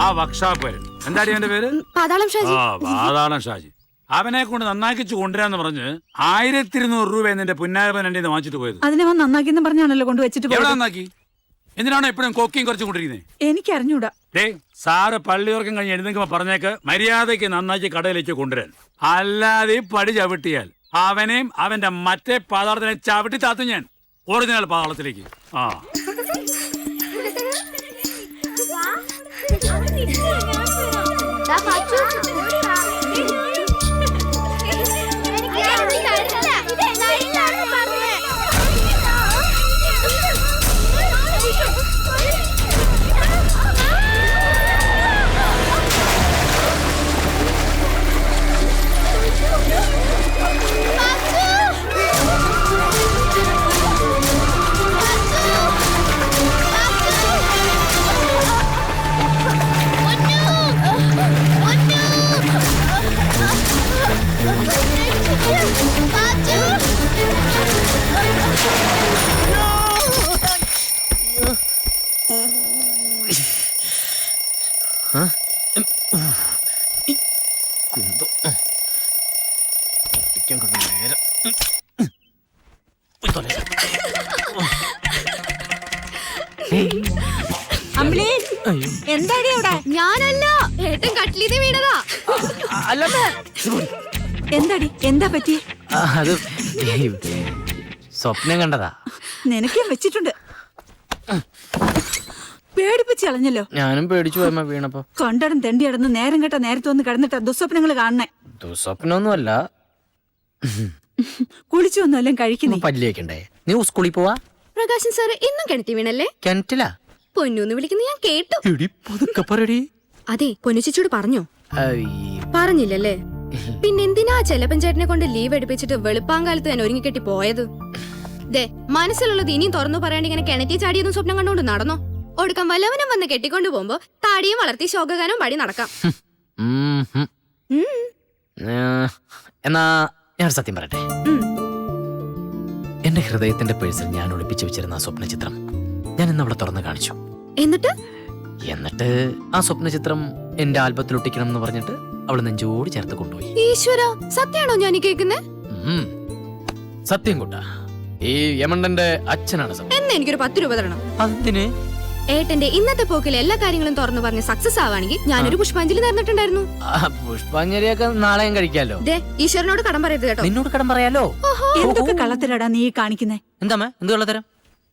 ആ വർക്ക്ഷോപ്പ് വരും. എന്താടി അവന്റെ പേര്? പാതാളം ഷാജി. ആ പാതാളം ഷാജി. അവനെ കൊണ്ട് നന്നാക്കിച്ചു കൊണ്ടുവരാന്ന് പറഞ്ഞ് 1200 രൂപ നിന്റെ പുന്നാരപ്പൻ എന്റെ വാങ്ങിച്ചിട്ട് പോയത്. അതിനെ വന്ന് നന്നാക്കിന്ന് പറഞ്ഞാണല്ലോ കൊണ്ടുവച്ചിട്ട് എവിടെ നന്നാക്കി? എന്തിനാണോ എപ്പോഴും കോക്കിയും കുറച്ചും കൊണ്ടിരിക്കുന്നത്? എനിക്ക് അറിഞ്ഞൂടാ. സാറ് പള്ളിയോർക്കം കഴിഞ്ഞ് എഴുന്നേക്കുമ്പോ പറഞ്ഞേക്ക് മര്യാദയ്ക്ക് നന്നാക്കി കടയിലേക്ക് കൊണ്ടുവരാൻ. അല്ലാതെ പടി ചവിട്ടിയാൽ അവനെയും അവന്റെ മറ്റേ പാതാളത്തിനെ ചവിട്ടി താത്തു ഞാൻ ഒറിജിനൽ പാതാളത്തിലേക്ക്. ആ എന്താടി അവിടെ? ഞാനല്ല, ഏട്ടൻ കട്ടിലിന്ന് വീണതാ. എന്താടി, എന്താ പറ്റി? അത് സ്വപ്നം കണ്ടതാ. നിനക്കും വെച്ചിട്ടുണ്ട്. പേടിപ്പിച്ച് കളഞ്ഞല്ലോ. ഞാനും പേടിച്ചു പോയമ്മ വീണപ്പോ. കണ്ടടം തെണ്ടി അടന്ന് നേരം കേട്ട നേരത്തെ വന്ന് കിടന്നിട്ടാ ദുസ്വപ്നങ്ങൾ കാണണേ. ദുസ്വപ്നൊന്നുമല്ല. കുളിച്ചു വന്നെല്ലാം കഴിക്കുന്നേ. പല്ലിയേക്കണ്ടേ? നീ സ്കൂളിൽ പോവാ? പ്രകാശൻ സാറ് ഇന്നും കിണറ്റി വീണല്ലേ? കിണറ്റിലാ? പൊന്നൂന്ന് വിളിക്കുന്ന ഞാൻ കേട്ടു. അതെ, പൊന്നുച്ചിച്ചോട് പറഞ്ഞോ? പറഞ്ഞില്ലല്ലേ? പിന്നെന്തിനാ ചെലപ്പൻ ചേട്ടനെ കൊണ്ട് ലീവ് എടുപ്പിച്ചിട്ട് വെളുപ്പാങ്കാലത്ത് ഞാൻ ഒരുങ്ങിക്കെട്ടി പോയത്? ദേ, മനസ്സിലുള്ളത് ഇനിയും തുറന്നു പറയാണ്ട് ഇങ്ങനെ കിണറ്റി ചാടിയൊന്നും സ്വപ്നം കണ്ടുകൊണ്ട് നടന്നോ? ഒടുക്കം വല്ലവനും വന്ന് കെട്ടിക്കൊണ്ടു പോകുമ്പോ താടിയും വളർത്തി ശോകഗാനവും പാടി നടക്കാം. എന്നാ ഞാൻ സത്യം പറയട്ടെ. എന്റെ ഹൃദയത്തിന്റെ പേഴ്സിൽ ഞാൻ ഒളിപ്പിച്ചു വെച്ചിരുന്ന ആ സ്വപ്ന ചിത്രം ഞാൻ ഇന്ന് അവളെ തുറന്ന് കാണിച്ചു. എന്നിട്ട് ആ സ്വപ്ന ചിത്രം എന്റെ ആൽബത്തിൽ ഒട്ടിക്കണം എന്ന് പറഞ്ഞിട്ട് അവള് നെഞ്ചോട് ചേർത്ത് കൊണ്ടുപോയി. ഈശ്വര, സത്യാണോ ഞാൻ കേൾക്കുന്നേ? സത്യം കൂട്ടാ. ഈ യമണ്ടന്റെ അച്ഛനാണ് സത്യം. എന്നാ എനിക്കൊരു 10 രൂപ തരണം. അതിന് ഏട്ടന്റെ ഇന്നത്തെ പോക്കിൽ എല്ലാ കാര്യങ്ങളും തുറന്നു പറഞ്ഞ് സക്സസ് ആവാണെങ്കിൽ ഞാനൊരു പുഷ്പാഞ്ജലി നേർന്നിട്ടുണ്ടായിരുന്നു. പുഷ്പാഞ്ജലിയൊക്കെ നാളെയും കഴിക്കാലോ. ഈശ്വരനോട് കടം പറയരുത് കേട്ടോ. നിന്നോട് കടം പറയാലോ. എന്തൊക്കെ കള്ളത്തരടാ നീ കാണിക്കുന്നേ? എന്താ എന്ത് കള്ളത്തരം?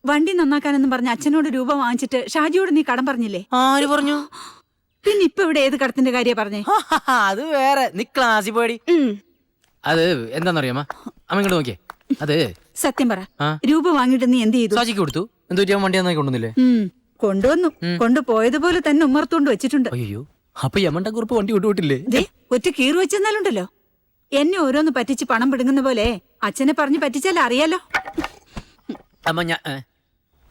വണ്ടി നന്നാക്കാനെന്നും പറഞ്ഞ അച്ഛനോട് രൂപ വാങ്ങിച്ചിട്ട് ഷാജിയോട് നീ കടം പറഞ്ഞില്ലേ? ആര് പറഞ്ഞു? പിന്നെ ഇപ്പൊ ഇവിടെ ഏത് കടത്തിന്റെ കാര്യ പറഞ്ഞേ? അത് വേറെ. നീ ക്ലാസ്സിൽ പോയി. അത് എന്താന്നറിയാമ? അമ്മ ഇങ്ങോട്ട് നോക്കിയേ. അത് സത്യം പറ, രൂപ വാങ്ങിട്ട് നീ എന്ത് ചെയ്തു? ഷാജിക്ക് കൊടുത്തു. എന്തോ ചെയ്യാൻ വണ്ടി നന്നായി കൊണ്ടുവന്നില്ലേ? കൊണ്ടുവന്നു. കൊണ്ടുപോയതുപോലെ തന്നെ ഉമ്മർത്തോണ്ട് വെച്ചിട്ടുണ്ട്. അയ്യോ, അപ്പൊ യമണ്ട കുറിപ്പ് വണ്ടി കൊണ്ടുപോയിട്ടില്ലേ? ഒറ്റ കീറ് വെച്ചെന്നാലുണ്ടല്ലോ. എന്നെ ഓരോന്ന് പറ്റിച്ച് പണം പിടുങ്ങുന്ന പോലെ അച്ഛനെ പറഞ്ഞ് പറ്റിച്ചാൽ അറിയാലോ.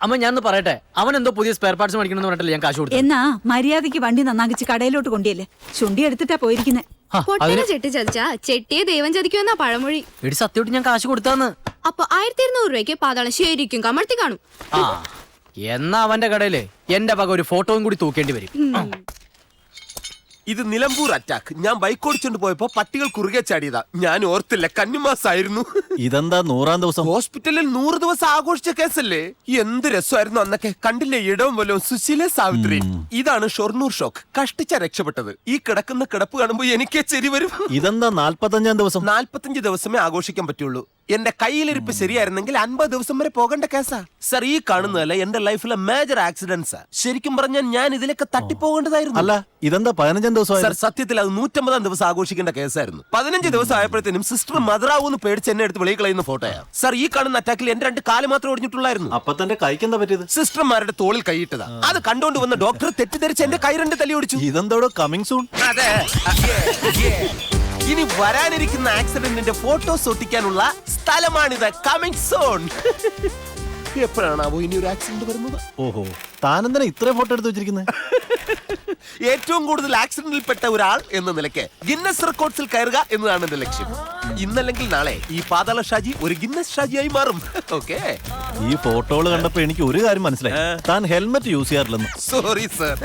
അമ്മ ഞാനൊന്ന് പറയട്ടെ. അവൻ എന്തോ പുതിയ സ്പെയർ പാർട്സ് മേടിക്കണമെന്ന് പറഞ്ഞിട്ടില്ല ഞാൻ കാശ് കൊടുത്തു. എന്നാ മര്യാദയ്ക്ക് വണ്ടി നന്നാക്കിച്ച് കടയിലോട്ട് കൊണ്ടിയല്ലേ. ചുണ്ടി എടുത്തിട്ടാ പോയിരിക്കുന്നെ. പൊട്ടനെ ചെട്ടി ചതിച്ചാ ചെട്ടിയെ ദൈവം ചതിക്കുമെന്നാ പഴമൊഴി. എടി സത്യമായിട്ട് ഞാൻ കാശ് കൊടുത്താന്ന്. അപ്പൊ 1200 രൂപയ്ക്ക് പാതാളം ശരിക്കും കമഴ്ത്തി കാണും. എന്നാ അവന്റെ കടയില് എന്റെ വക ഒരു ഫോട്ടോയും കൂടി തൂക്കേണ്ടി വരും. ഇത് നിലമ്പൂർ അറ്റാക്ക്. ഞാൻ ബൈക്ക് ഓടിച്ചോണ്ട് പോയപ്പോ പട്ടികൾ കുറുകെ ചാടിയതാ. ഞാൻ ഓർത്തില്ല, കന്നിമാസായിരുന്നു. ഇതെന്താ 100ാം ദിവസം? ഹോസ്പിറ്റലിൽ 100 ദിവസം ആഘോഷിച്ച കേസല്ലേ? എന്ത് രസമായിരുന്നു അന്നൊക്കെ. കണ്ടില്ലേ ഇടവും വല്ലതും സുശീല സാവിത്രി. ഇതാണ് ഷൊർണൂർ ഷോക്ക്. കഷ്ടിച്ച രക്ഷപ്പെട്ടത്. ഈ കിടക്കുന്ന കിടപ്പ് കാണുമ്പോ എനിക്കേ ചെരി വരും. ഇതെന്താ 45ാം ദിവസം? 45 ദിവസമേ ആഘോഷിക്കാൻ പറ്റുള്ളൂ. എന്റെ കയ്യിലിരിപ്പ് ശരിയായിരുന്നെങ്കിൽ 50 ദിവസം വരെ പോകേണ്ട കേസാ സർ. ഈ കാണുന്നതല്ല എന്റെ ലൈഫിലെ മേജർ ആക്സിഡന്റ്സാ. ശരിക്കും പറഞ്ഞാൽ ഞാൻ ഇതിലൊക്കെ തട്ടിപ്പോകേണ്ടതായിരുന്നു. അല്ല, ഇതെന്താ 15ാം ദിവസം? സർ സത്യത്തിൽ അത് 150ാം ദിവസം ആഘോഷിക്കേണ്ട കേസായിരുന്നു. 15 ദിവസം ആയപ്പോഴത്തേനും സിസ്റ്റർ മദറാവൂന്ന് പേടിച്ച് എന്നെ എടുത്ത് വെളിയിൽ കളയുന്ന ഫോട്ടോയാ സർ. ഈ കാണുന്ന അറ്റാക്കിൽ എന്റെ 2 കാല് മാത്രം ഒടിഞ്ഞിട്ടുള്ളായിരുന്നു. അപ്പൊ തന്റെ കൈക്ക് എന്താ പറ്റിയത്? സിസ്റ്റർമാരുടെ തോളിൽ കൈയിട്ടതാ. അത് കണ്ടുകൊണ്ട് വന്ന ഡോക്ടർ തെറ്റിദ്ധരിച്ച് എന്റെ കൈ 2 തല്ലി ഒടിച്ചു. ഇതെന്തോടോ കമ്മിങ് സൂൺ? അതെ. ഇനി വരാനിരിക്കുന്ന ആക്സിഡന്റിന്റെ ഫോട്ടോസ് ഒട്ടിക്കാനുള്ള സ്ഥലമാണിത്. Coming soon. എപ്പോഴാണാവോ ഇനി ഒരു ആക്സിഡന്റ് വരുന്നത്? ഓഹോ, താനെന്തിനാ ഇത്രയും ഫോട്ടോ എടുത്ത് വെച്ചിരിക്കുന്നത്? ഏറ്റവും കൂടുതൽ ആക്സിഡന്റിൽ പെട്ട ഒരാൾ എന്ന നിലയ്ക്ക് ഗിന്നസ് റെക്കോർഡ്സിൽ കയറുക എന്നതാണ് എന്റെ ലക്ഷ്യം. ഇന്നല്ലെങ്കിൽ നാളെ ഈ പാതാള ഷാജി ഒരു ഗിന്നസ് ഷാജിയായി മാറും. ഓക്കെ. ഈ ഫോട്ടോകൾ കണ്ടപ്പോ എനിക്ക് ഒരു കാര്യം മനസ്സിലായി, താൻ ഹെൽമെറ്റ് യൂസ് ചെയ്യാറില്ലെന്ന്. സോറി സർ,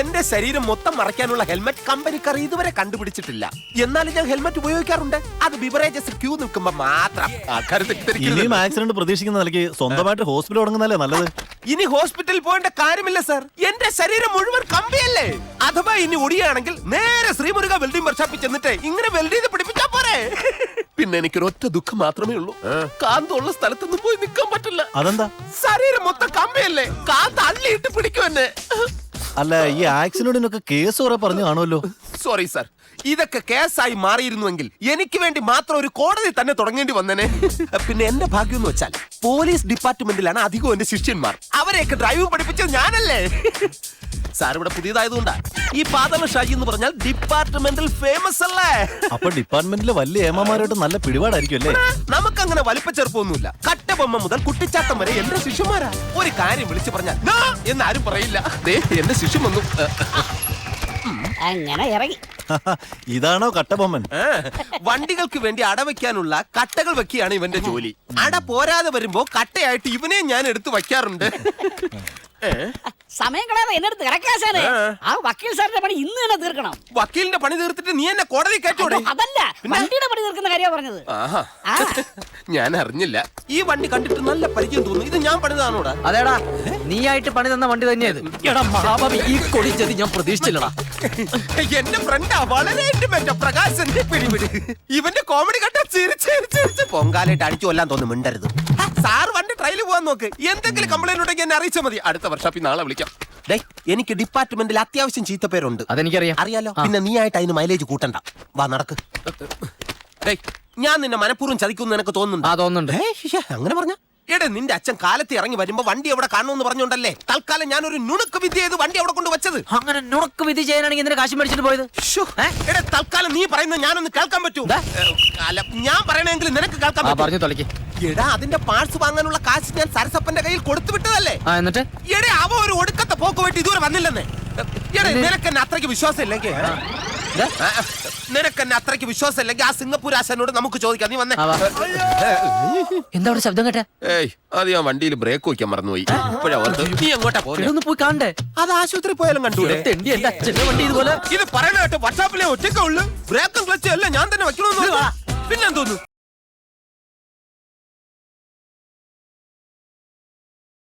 എന്റെ ശരീരം മൊത്തം മറയ്ക്കാനുള്ള ഹെൽമെറ്റ് കമ്പനിക്കാർ ഇതുവരെ കണ്ടുപിടിച്ചിട്ടില്ല. എന്നാലും ഞാൻ ഹെൽമെറ്റ് ഉപയോഗിക്കാറുണ്ട്. അത് ബിവറേജസ് ക്യൂ നിൽക്കുമ്പോ മാത്രം. ആൾക്കാർ തെറ്റിദ്ധരിക്കരുത്. ഇനിയും ആക്സിഡന്റ് പ്രതീക്ഷിക്കുന്ന നിലയ്ക്ക് സ്വന്തമായിട്ട് ഹോസ്പിറ്റൽ തുടങ്ങുന്നല്ലേ നല്ലത്. ഇനി ഹോസ്പിറ്റലിൽ പോകേണ്ട കാര്യമില്ല സർ, എന്റെ ശരീരം മുഴുവൻ കമ്പിയല്ലേ. അഥവാ ഇനി ഒടിയാണെങ്കിൽ നേരെ ശ്രീമുരുക വെൽഡിംഗ് വർക്ക്ഷോപ്പിൽ ചെന്നിട്ട് ഇങ്ങനെ വെൽഡ് ചെയ്ത് പിടിപ്പിച്ചാ പോരെ. പിന്നെ എനിക്കൊരു ഒറ്റ ദുഃഖം മാത്രമേ ഉള്ളൂ, കാന്തുള്ള സ്ഥലത്തൊന്നും പോയി നിൽക്കാൻ പറ്റില്ല. അതെന്താ? ശരീരം മൊത്തം കമ്പിയല്ലേ, കാന്ത് അള്ളിയിട്ട് പിടിക്കും എന്നെ. അല്ല, ഈ ആക്സിഡന്റിനൊക്കെ കേസ് കുറെ പറഞ്ഞു കാണുമല്ലോ. സോറി സർ, ഇതൊക്കെ കേസായി മാറിയിരുന്നുവെങ്കിൽ എനിക്ക് വേണ്ടി മാത്രം ഒരു കോടതി തന്നെ തുടങ്ങേണ്ടി വന്നേനെ. പിന്നെ എന്റെ ഭാഗ്യം എന്ന് വെച്ചാൽ പോലീസ് ഡിപ്പാർട്ട്മെന്റിലാണ് അധികവും എന്റെ ശിഷ്യന്മാർ. അവരെയൊക്കെ ഡ്രൈവ് പഠിപ്പിച്ചത് ഞാനല്ലേ. സാർ ഇവിടെ പുതിയതായതുകൊണ്ടാ. ഈ പാതാള ഷാജി എന്ന് പറഞ്ഞാൽ ഡിപ്പാർട്ട്മെന്റിൽ ഫേമസ് അല്ലേ. അപ്പൊ ഡിപ്പാർട്ട്മെന്റിലെ വലിയ ഏമാമാരായിട്ട് നല്ല പിടിപാടായിരിക്കും അല്ലേ? നമുക്കങ്ങനെ വലിപ്പച്ചെറുപ്പൊന്നുമില്ല. കട്ടബൊമ്മ മുതൽ കുട്ടിച്ചാട്ടം വരെ എന്റെ ശിഷ്യന്മാരാ. ഒരു കാര്യം വിളിച്ചു പറഞ്ഞാൽ "നാ" എന്നാരും പറയില്ല. ദേ എന്റെ ശിഷ്യൻ വന്നു. അങ്ങനെ ഇറങ്ങി. ഇതാണോ കട്ടബൊമ്മൻ? വണ്ടികൾക്ക് വേണ്ടി അടവയ്ക്കാനുള്ള കട്ടകൾ വെക്കുകയാണ് ഇവന്റെ ജോലി. അട പോരാതെ വരുമ്പോ കട്ടയായിട്ട് ഇവനെ ഞാൻ എടുത്തു വയ്ക്കാറുണ്ട്. സമയം കളയാതെ എന്നെ അടുത്ത് ഇറക്കാശാനെ. ആ വക്കീൽ സാറിന്റെ പണി ഇന്ന് തന്നെ തീർക്കണം. വക്കീലിന്റെ പണി തീർത്തിട്ട് നീ എന്നെ കോടതി കയറ്റോടെ? അതല്ല, വണ്ടിയുടെ പണി തീർക്കുന്ന കാര്യമാണ് പറഞ്ഞത്. ആഹാ, ആ, ഞാൻ അറിഞ്ഞില്ല. ഈ വണ്ടി കണ്ടിട്ട് നല്ല പരിചയം തോന്നുന്നു. ഇത് ഞാൻ പണിതാണോടാ? അതേടാ, നീയായിട്ട് പണി തന്ന വണ്ടി തന്നെയത്. എടാ മഹാഭാവി, ഈ കൊടിച്ചത് ഞാൻ പ്രതീക്ഷിച്ചില്ലടാ. എന്റെ ഫ്രണ്ടാ, വളരെ ഇന്റിമേറ്റ് പ്രകാശൻ. പിടിപിടി, ഇവന്റെ കോമഡി കണ്ട ചിരിച്ച് പൊങ്കാലായിട്ട് അടിച്ചു കൊല്ലാൻ തോന്നുന്നു. മിണ്ടരുത്. സാർ വണ്ടി ട്രയൽ പോവാൻ നോക്ക്. എന്തെങ്കിലും കംപ്ലൈന്റ് ഉണ്ടെങ്കിൽ എന്നെ അറിയിച്ചാൽ മതി. അടുത്ത വർഷം നാളെ വിളിക്കാം. എനിക്ക് ഡിപ്പാർട്ട്മെന്റിൽ അത്യാവശ്യം ചീത്തപ്പേരുണ്ട്. അതെനിക്കറിയാം. അറിയാലോ. പിന്നെ നീ ആയിട്ട് അതിന് മൈലേജ് കൂട്ടണ്ട. വാ നടക്ക്. ഞാൻ നിന്നെ മനഃപൂർവ്വം ചതിക്കുന്നു നിനക്ക് തോന്നുന്നുണ്ട്? ആ, തോന്നുന്നുണ്ട്. അങ്ങനെ പറഞ്ഞ എടേ, നിന്റെ അച്ഛൻ കാലത്ത് ഇറങ്ങി വരുമ്പോ വണ്ടി എവിടെ കാണുമെന്ന് പറഞ്ഞോണ്ടല്ലേ തൽക്കാലം ഞാനൊരു നുണുക്ക് വിദ്യ ചെയ്ത് വണ്ടി അവിടെ കൊണ്ട് വെച്ചത്. അങ്ങനെ നുണക്ക് വിധി ചെയ്യാനാണെങ്കിൽ എന്തിനാ കാശ് മേടിച്ചിട്ട് പോയത്? എടേ, തൽക്കാലം നീ പറയുന്നത് ഞാനൊന്ന് കേൾക്കാൻ പറ്റൂ? അല്ല, ഞാൻ പറയണെങ്കിൽ നിനക്ക് കേൾക്കാൻ പറ്റും. പറഞ്ഞു തൊലക്ക്. എടാ, അതിന്റെ പാർട്സ് വാങ്ങാനുള്ള കാശ് ഞാൻ സരസപ്പന്റെ കയ്യിൽ കൊടുത്തു വിട്ടതല്ലേ. എന്നിട്ട് എടേ, അവ ഒരു ഒടുക്കത്തെ പോക്ക് പോയിട്ട് ഇതുവരെ വന്നില്ലെന്നേ. എടേ, നിനക്കെന്നെ അത്രയ്ക്ക് വിശ്വാസം ഇല്ലെങ്കിൽ ആ സിംഗപ്പൂർ ആശാനോട് നമുക്ക് ചോദിക്കാം. നീ വന്നേ. എന്താ അവിടെ ശബ്ദം കേട്ടെ? ഏയ്, അത് ഞാൻ വണ്ടിയിൽ ബ്രേക്ക് വയ്ക്കാൻ മറന്നുപോയി. ഇപ്പോഴാ ഓർത്ത്. നീ എങ്ങോട്ടാ പോകുന്നത്? ഒന്ന് പോയി കാണണ്ടേ? അത് ആശുപത്രി പോയാലും കണ്ടൂടെ? തെണ്ടി എന്റെ അച്ഛന്റെ വണ്ടി ഇതുപോലെ. ഇത് പറയണ കേട്ടോ, വർഷാപ്പിലെ ഒറ്റയ്ക്കേ ഉള്ളു. ബ്രേക്കും ക്ലച്ചും എല്ലാം ഞാൻ തന്നെ വെക്കണമെന്ന്. പിന്നെന്തോന്നു?